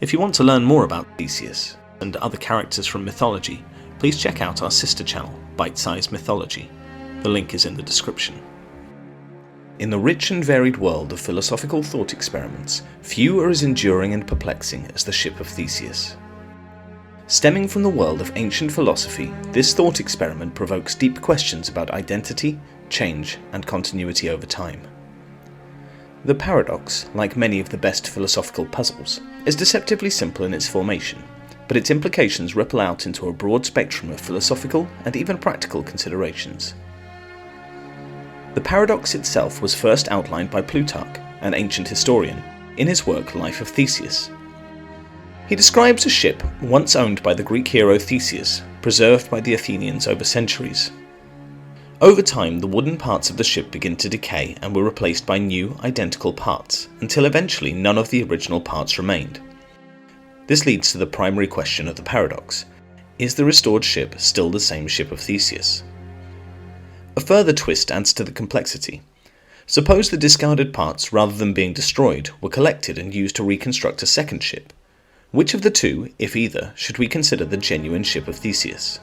If you want to learn more about Theseus and other characters from mythology, please check out our sister channel, Bite-Sized Mythology. The link is in the description. In the rich and varied world of philosophical thought experiments, few are as enduring and perplexing as the Ship of Theseus. Stemming from the world of ancient philosophy, this thought experiment provokes deep questions about identity, change, and continuity over time. The paradox, like many of the best philosophical puzzles, is deceptively simple in its formation, but its implications ripple out into a broad spectrum of philosophical and even practical considerations. The paradox itself was first outlined by Plutarch, an ancient historian, in his work Life of Theseus. He describes a ship once owned by the Greek hero Theseus, preserved by the Athenians over centuries. Over time, the wooden parts of the ship begin to decay and were replaced by new, identical parts, until eventually none of the original parts remained. This leads to the primary question of the paradox: is the restored ship still the same Ship of Theseus? A further twist adds to the complexity. Suppose the discarded parts, rather than being destroyed, were collected and used to reconstruct a second ship. Which of the two, if either, should we consider the genuine Ship of Theseus?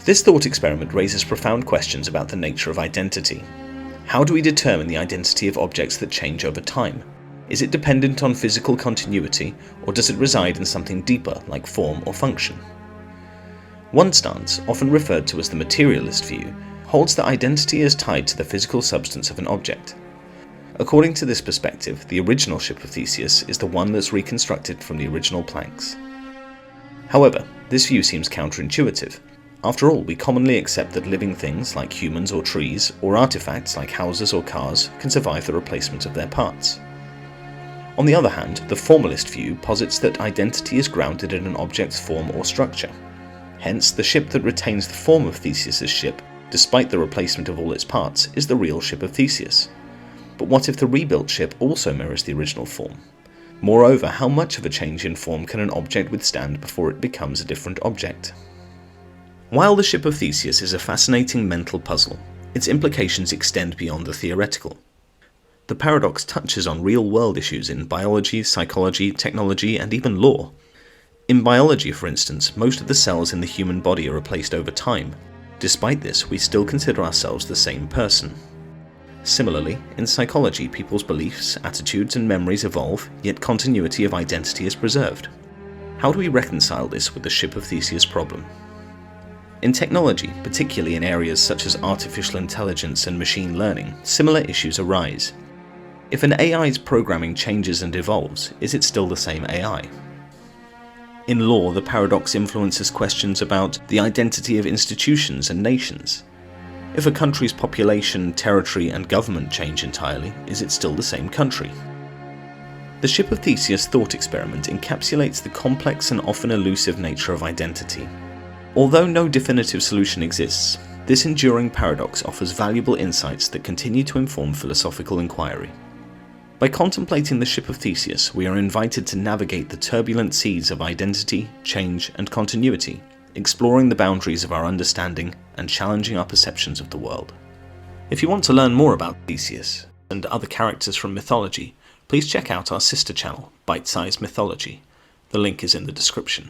This thought experiment raises profound questions about the nature of identity. How do we determine the identity of objects that change over time? Is it dependent on physical continuity, or does it reside in something deeper like form or function? One stance, often referred to as the materialist view, holds that identity is tied to the physical substance of an object. According to this perspective, the original Ship of Theseus is the one that's reconstructed from the original planks. However, this view seems counterintuitive. After all, we commonly accept that living things like humans or trees, or artifacts like houses or cars, can survive the replacement of their parts. On the other hand, the formalist view posits that identity is grounded in an object's form or structure. Hence, the ship that retains the form of Theseus's ship, despite the replacement of all its parts, is the real Ship of Theseus. But what if the rebuilt ship also mirrors the original form? Moreover, how much of a change in form can an object withstand before it becomes a different object? While the Ship of Theseus is a fascinating mental puzzle, its implications extend beyond the theoretical. The paradox touches on real-world issues in biology, psychology, technology, and even law. In biology, for instance, most of the cells in the human body are replaced over time. Despite this, we still consider ourselves the same person. Similarly, in psychology, people's beliefs, attitudes, and memories evolve, yet continuity of identity is preserved. How do we reconcile this with the Ship of Theseus problem? In technology, particularly in areas such as artificial intelligence and machine learning, similar issues arise. If an AI's programming changes and evolves, is it still the same AI? In law, the paradox influences questions about the identity of institutions and nations. If a country's population, territory, and government change entirely, is it still the same country? The Ship of Theseus thought experiment encapsulates the complex and often elusive nature of identity. Although no definitive solution exists, this enduring paradox offers valuable insights that continue to inform philosophical inquiry. By contemplating the Ship of Theseus, we are invited to navigate the turbulent seas of identity, change, and continuity, exploring the boundaries of our understanding and challenging our perceptions of the world. If you want to learn more about Theseus and other characters from mythology, please check out our sister channel, Bite-Sized Mythology. The link is in the description.